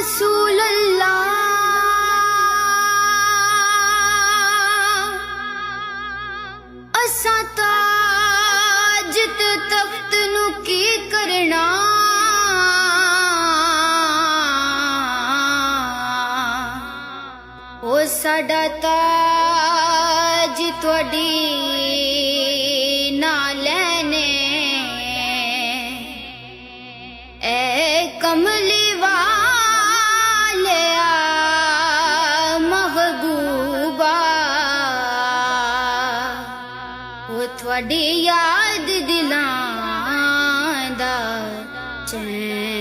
रसूल अल्लाह असां ताज ते तख्त नू की करना ओ साडा ताज तुहाडी नालैने ए कमली वालिया महबूबा ओ थोड़ी याद दिलां दा चैन